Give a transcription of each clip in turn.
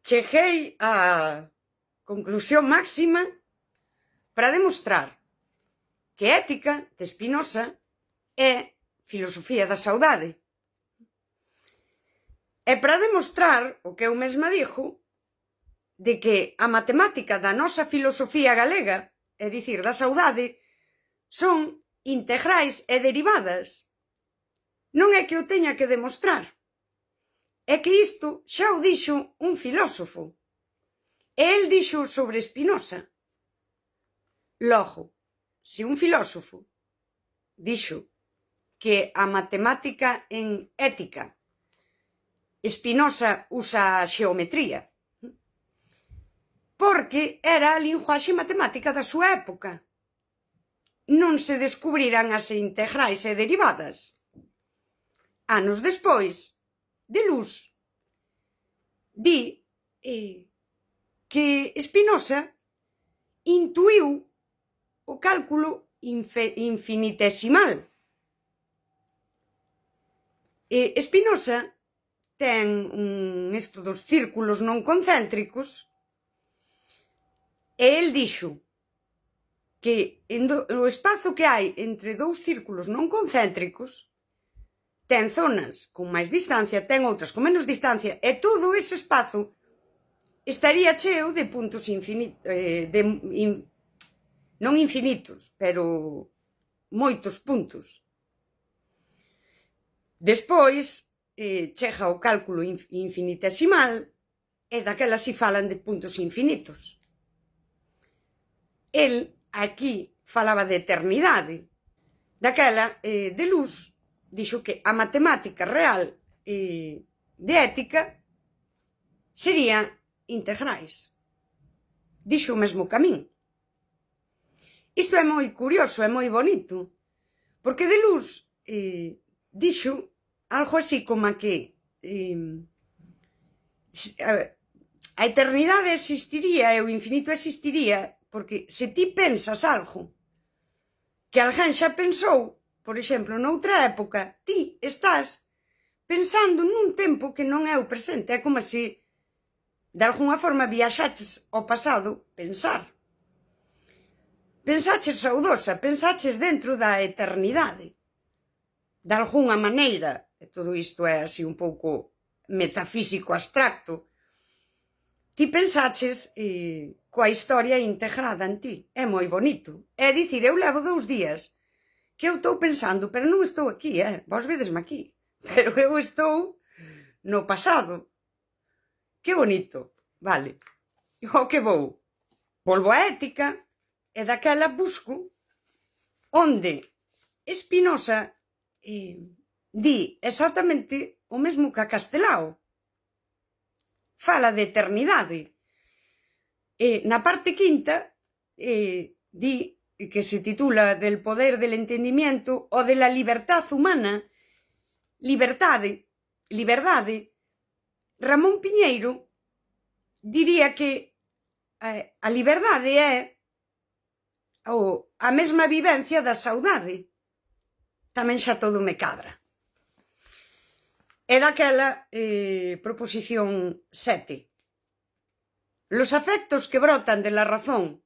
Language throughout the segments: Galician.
cheguei á conclusión máxima para demostrar que Ética de Spinoza é filosofía da saudade. E para demostrar o que eu mesma dixo, de que a matemática da nosa filosofía galega, é dicir, da saudade, son integrais e derivadas. Non é que o teña que demostrar, é que isto xa o dixo un filósofo. E el dixo sobre Spinoza. Logo, se un filósofo dixo que a matemática en ética, Spinoza usa a xeometría, porque era a linguaxe matemática da súa época. Non se descubriran as integrais e derivadas. Anos despois, Deleuze di que Spinoza intuiu o cálculo infinitesimal. Spinoza ten isto dos círculos non concéntricos e el dixo que o espazo que hai entre dous círculos non concéntricos ten zonas con máis distancia, ten outras con menos distancia, e todo ese espazo estaría cheo de puntos infinitos, non infinitos, pero moitos puntos. Despois chega o cálculo infinitesimal e daquela si falan de puntos infinitos. El aquí falaba de eternidade. Daquela, Deleuze dixo que a matemática real de ética sería integrais. Dixo o mesmo camín. Isto é moi curioso, é moi bonito, porque Deleuze dixo algo así como que a eternidade existiría e o infinito existiría porque se ti pensas algo que alguén xa pensou, por exemplo, noutra época, ti estás pensando nun tempo que non é o presente. É como se, de alguna forma, viaxaches ao pasado pensar. Pensaches saudosa, pensaches dentro da eternidade. De alguna maneira, e todo isto é así un pouco metafísico abstracto, ti pensaches coa historia integrada en ti. É moi bonito. É dicir, eu levo 2 días que eu estou pensando, pero non estou aquí, vos vedesme aquí, pero eu estou no pasado. Que bonito, vale. E ao que vou? Volvo á Ética e daquela busco onde Spinoza di exactamente o mesmo que a Castelao. Fala de eternidade. Na parte quinta di que se titula Del poder del entendimiento o de la libertad humana, liberdade, Ramón Piñeiro diría que a liberdade é a mesma vivencia da saudade. Tamén xa todo me cadra. É daquela proposición 7. Los afectos que brotan de la razón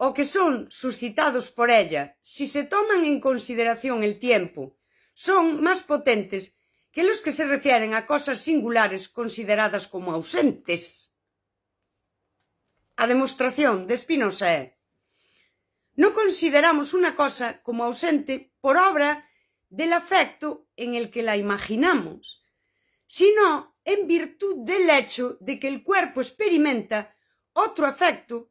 o que son suscitados por ella, si se toman en consideración el tiempo, son más potentes que los que se refieren a cosas singulares consideradas como ausentes. A demostración de Spinoza é: no consideramos una cosa como ausente por obra del afecto en el que la imaginamos, sino en virtud del hecho de que el cuerpo experimenta otro afecto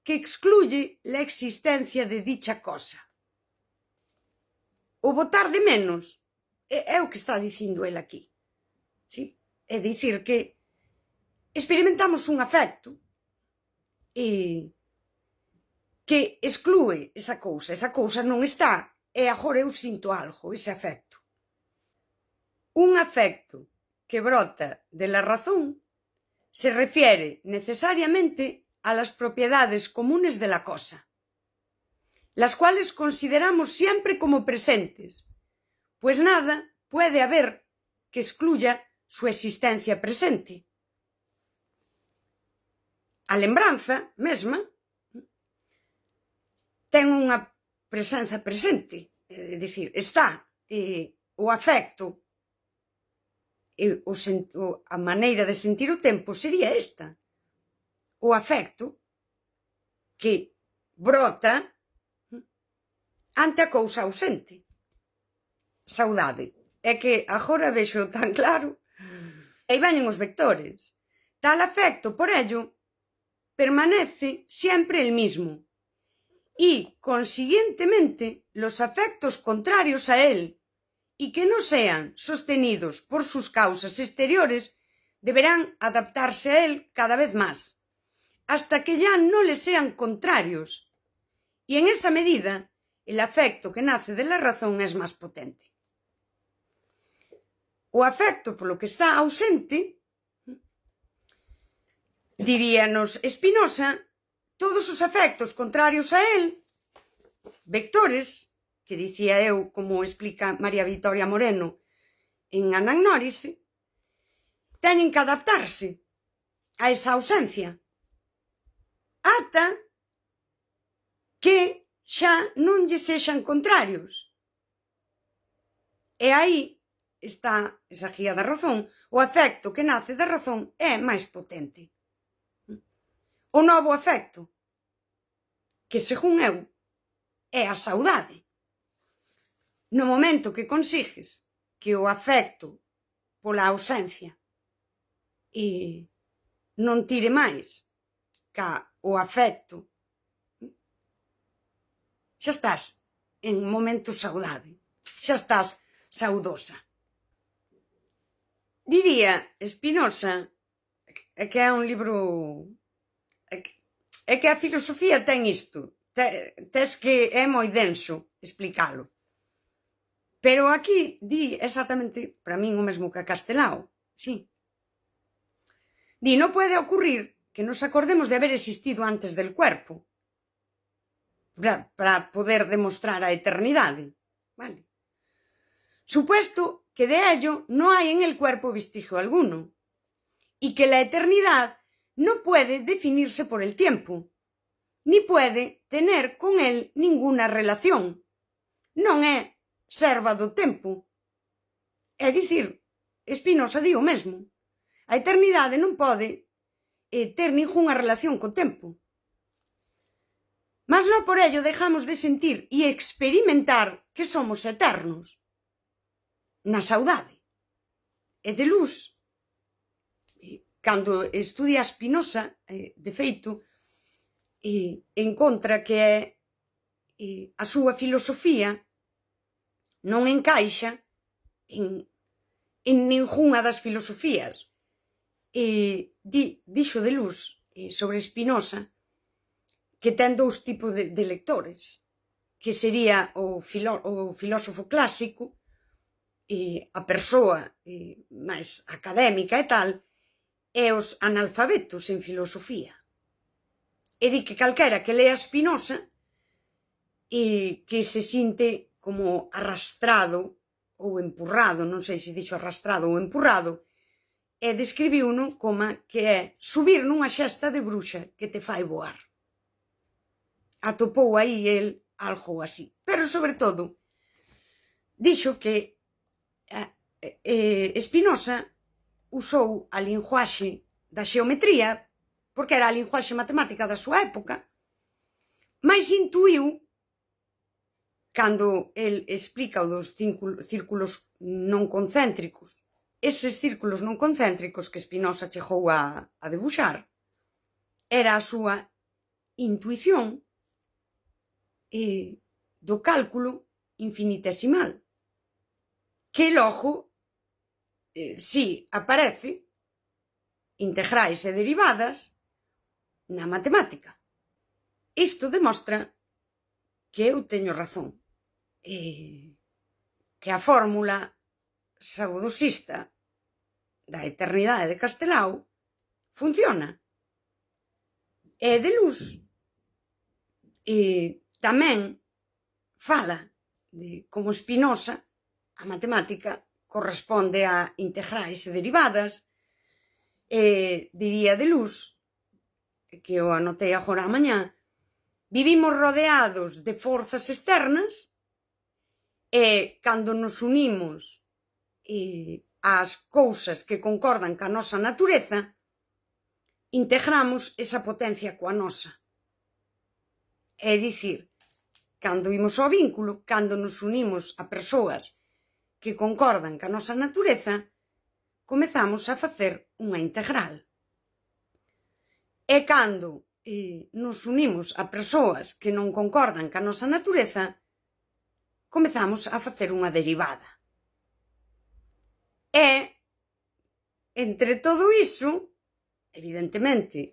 que excluye la existencia de dicha cosa. O botar de menos é o que está dicindo el aquí. ¿Sí? É dicir que experimentamos un afecto que exclúe esa cousa non está, e agora eu sinto algo, ese afecto. Un afecto que brota de la razón se refiere necesariamente a las propiedades comunes de la cosa, las cuales consideramos siempre como presentes, pues nada puede haber que excluya su existencia presente. A lembranza mesma ten unha presenza presente, é dicir, está o afecto, a maneira de sentir o tempo sería esta. O afecto que brota ante a cousa ausente. Saudade. É que agora vexo tan claro. E aí veñen os vectores. Tal afecto, por ello, permanece siempre el mismo. Y, consiguientemente, los afectos contrarios a él y que no sean sostenidos por sus causas exteriores deberán adaptarse a él cada vez más, hasta que ya no le sean contrarios. Y en esa medida, el afecto que nace de la razón es más potente. O afecto polo que está ausente, diríanos Spinoza, todos os afectos contrarios a él, vectores, que dicía eu, como explica María Vitoria Moreno en Anagnórise, teñen que adaptarse a esa ausencia ata que xa non lle sexan contrarios. E aí está esa guía da razón. O afecto que nace da razón é máis potente. O novo afecto, que según eu é a saudade. No momento que consigues que o afecto pola ausencia non tire máis ca o afecto, xa estás en momento saudade, xa estás saudosa. Diría Spinoza que é un libro, é que a filosofía ten isto, tes que é moi denso explicalo. Pero aquí di exactamente, para min, o mesmo que a Castelao, sí. Di, non puede ocurrir que nos acordemos de haber existido antes del cuerpo para poder demostrar a eternidade. Vale. Supuesto que de ello no hay en el cuerpo vestigio alguno y que la eternidad no puede definirse por el tiempo, ni puede tener con él ninguna relación. Non é serva do tempo. É dicir, Spinoza di o mesmo. A eternidade non pode ter ningunha relación co tempo. Mas non por ello dejamos de sentir e experimentar que somos eternos. Na saudade. E Deleuze, cando estudia Spinoza, de feito, encontra que a súa filosofía non encaixa en ningunha das filosofías. Dixo Deleuze sobre Spinoza que ten dous tipos de lectores, que sería o filósofo clásico, a persoa máis académica e tal, e os analfabetos en filosofía. E di que calquera que lea Spinoza e que se sinte como arrastrado ou empurrado, non sei se dixo arrastrado ou empurrado, e describiu-no como que é subir nunha xesta de bruxa que te fai voar. Atopou aí el algo así. Pero, sobre todo, dixo que Spinoza usou a linguaxe da xeometría porque era a linguaxe matemática da súa época, mas intuiu, cando el explica o dos círculos non concéntricos, eses círculos non concéntricos que Spinoza chegou a debuxar, era a súa intuición do cálculo infinitesimal, que logo, si aparece, integrais e derivadas na matemática. Isto demostra que eu teño razón, que a fórmula saudosista da eternidade de Castelao funciona. E Deleuze tamén fala de como Spinoza, a matemática corresponde a integrais e derivadas, diría Deleuze que o anotei agora a mañá, vivimos rodeados de forzas externas e cando nos unimos ás cousas que concordan ca nosa natureza, integramos esa potencia coa nosa. É dicir, cando imos ao vínculo, cando nos unimos a persoas que concordan ca nosa natureza, comezamos a facer unha integral. E cando nos unimos a persoas que non concordan ca nosa natureza, comezamos a facer unha derivada. E, entre todo iso, evidentemente,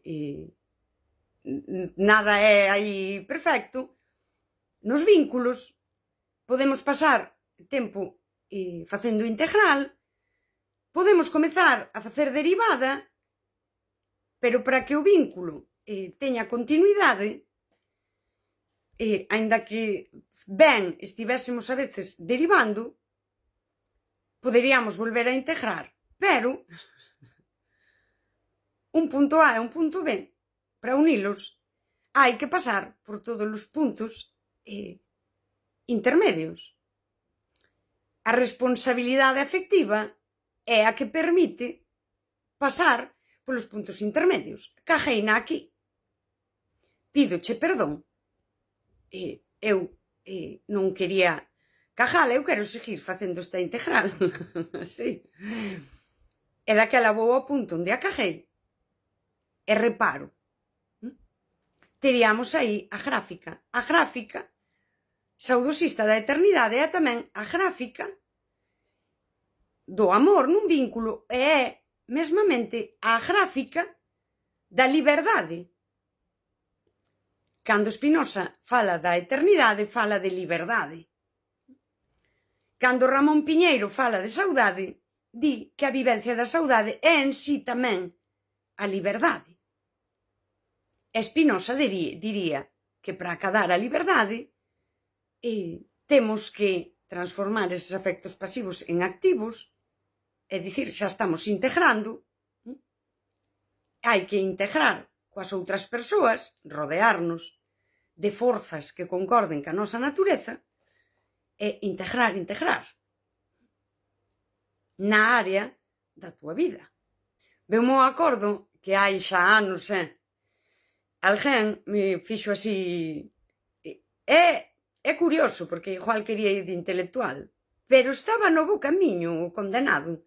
nada é aí perfecto, nos vínculos podemos pasar tempo facendo integral, podemos comezar a facer derivada, pero para que o vínculo teña continuidade, aínda que ben estivésemos a veces derivando, poderíamos volver a integrar, pero un punto A e un punto B, para unilos, hai que pasar por todos os puntos intermedios. A responsabilidade afectiva é a que permite pasar polos puntos intermedios. Cajeina aquí. Pídoche perdón. Eu non quería cajala, eu quero seguir facendo esta integral. Sí. E daquela vou ao punto onde a cajei e reparo. Teríamos aí a gráfica. A gráfica saudosista da eternidade é tamén a gráfica do amor nun vínculo e é mesmamente a gráfica da liberdade. Cando Spinoza fala da eternidade, fala de liberdade. Cando Ramón Piñeiro fala de saudade, di que a vivencia da saudade é en sí tamén a liberdade. Spinoza diría que para acadar a liberdade temos que transformar eses afectos pasivos en activos, é dicir, xa estamos integrando, hai que integrar coas outras persoas, rodearnos de forzas que concorden ca nosa natureza e integrar na área da túa vida. Veume o acordo que hai xa anos, alguén me fixo así. É curioso, porque igual quería ir de intelectual, pero estaba no bo camiño o condenado.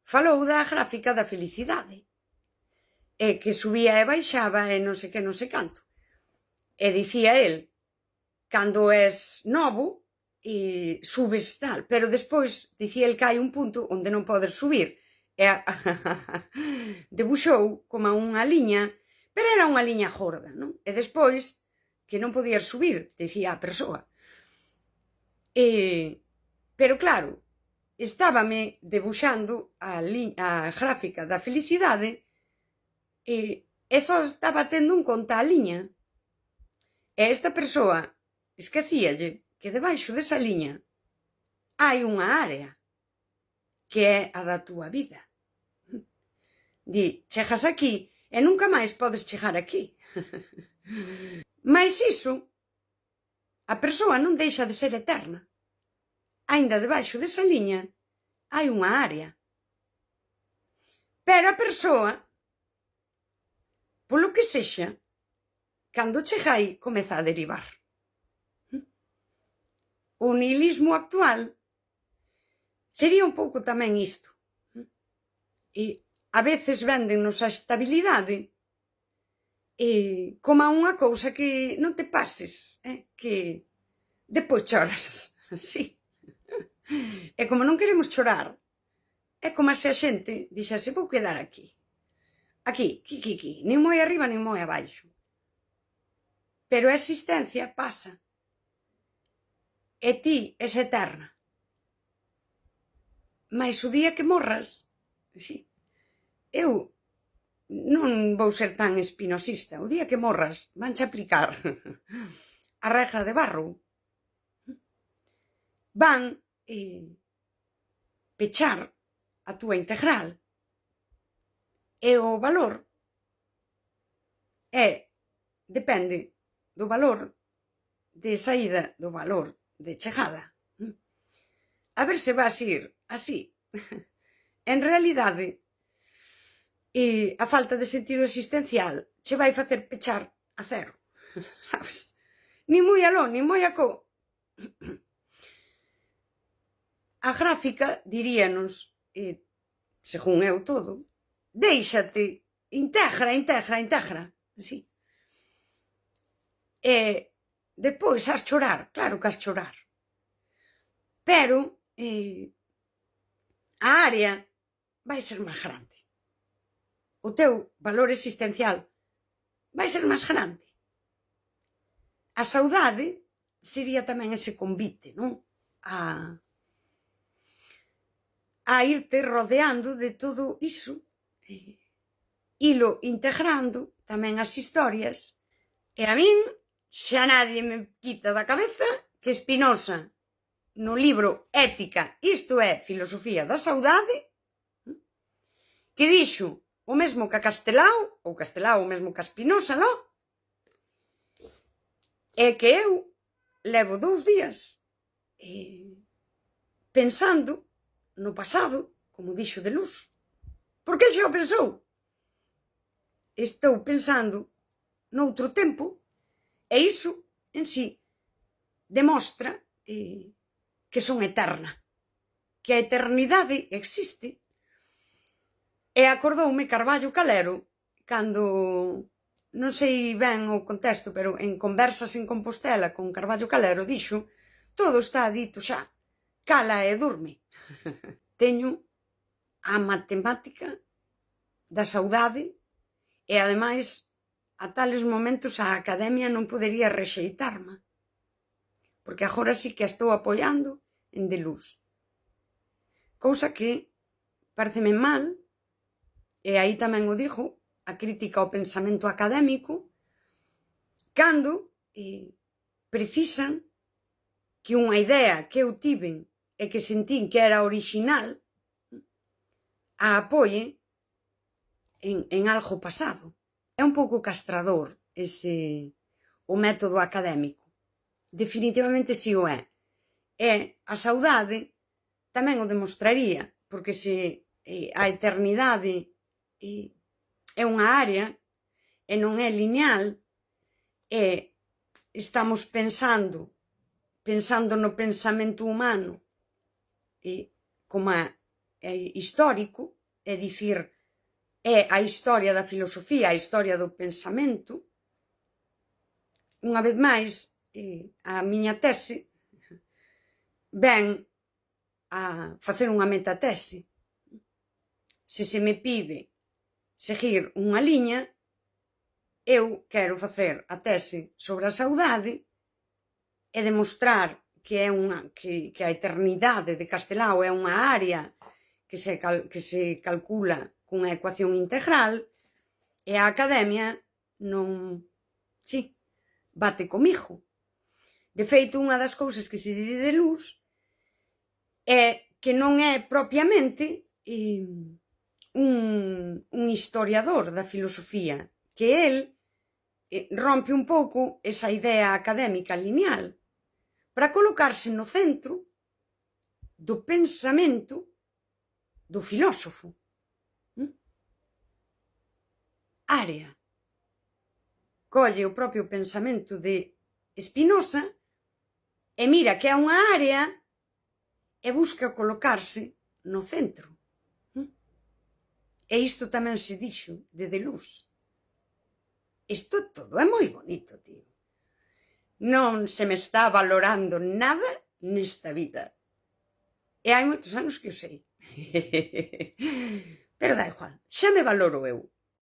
Falou da gráfica da felicidade, e que subía e baixaba e non sei que, non sei canto. E dicía el, cando és novo, subes tal, pero despois, dicía el que hai un punto onde non podes subir. E debuxou como unha liña, pero era unha liña gorda, non? E despois, que non podías subir, dicía a persoa. Pero claro, estábame debuxando a gráfica da felicidade e só estaba tendo en conta a liña. E esta persoa esquecíalle que debaixo desa liña hai unha área que é a da túa vida. Di, chegas aquí e nunca máis podes chegar aquí. Mais iso, a persoa non deixa de ser eterna. Aínda debaixo desa liña hai unha área. Pero a persoa, polo que sexa, cando chega aí, comeza a derivar. O nihilismo actual sería un pouco tamén isto. E a veces véndennos a estabilidade como a unha cousa que non te pases, que depois choras. Sí. E como non queremos chorar, é como se a xente dixese, vou quedar aquí. Aquí, nin moi arriba, nin moi abaixo. Pero a existencia pasa. E ti és eterna. Mais o día que morras, sí, eu non vou ser tan espinosista. O día que morras, vanche aplicar a regra de Barrow. Van pechar a túa integral e o valor depende do valor de saída, do valor de chegada. A ver se vas ir así. En realidade, a falta de sentido existencial che vai facer pechar a cero, sabes? Ni moi aló, ni moi acó. A gráfica diríanos, según eu todo, déixate, integra, así. E depois has chorar, claro que has chorar. Pero a área vai ser máis grande. O teu valor existencial vai ser máis grande. A saudade sería tamén ese convite, non? A irte rodeando de todo iso, ilo integrando tamén as historias. E a min xa nadie me quita da cabeza que Spinoza, no libro Ética, isto é, filosofía da saudade, que dixo o mesmo que a Castelao, ou Castelao o mesmo que a Spinoza, non? É que eu levo 2 días pensando no pasado, como dixo Deleuze. Porque el xa o pensou. Estou pensando noutro tempo, e iso en sí demostra que son eterna, que a eternidade existe. E acordoume Carballo Calero cando, non sei ben o contexto, pero en Conversas en Compostela con Carballo Calero dixo: todo está dito xa, cala e durme. Teño a matemática da saudade e, ademais, a tales momentos a academia non podería rexeitarme, porque agora sí que a estou apoiando en Deleuze. Cousa que pareceme mal, e aí tamén o digo, a crítica ao pensamento académico, cando precisan que unha idea que eu tiven e que sentín que era original a apoie en algo pasado. É un pouco castrador o método académico. Definitivamente si o é. E a saudade tamén o demostraría, porque se a eternidade é unha área e non é lineal, e estamos pensando no pensamento humano como histórico, é dicir, é a historia da filosofía, a historia do pensamento. Unha vez máis, a miña tese ven a facer unha metatese. Se se me pide seguir unha liña, eu quero facer a tese sobre a saudade e demostrar que a eternidade de Castelao é unha área que se calcula cunha ecuación integral, e a academia non bate comigo. De feito, unha das cousas que se di de Deleuze é que non é propiamente un historiador da filosofía, que el rompe un pouco esa idea académica lineal para colocarse no centro do pensamento do filósofo. Área. Colle o propio pensamento de Spinoza e mira que é unha área e busca colocarse no centro. E isto tamén se dixo de Deleuze. Isto todo é moi bonito, tío. Non se me está valorando nada nesta vida. E hai moitos anos que o sei. Pero dá igual, xa me valoro eu.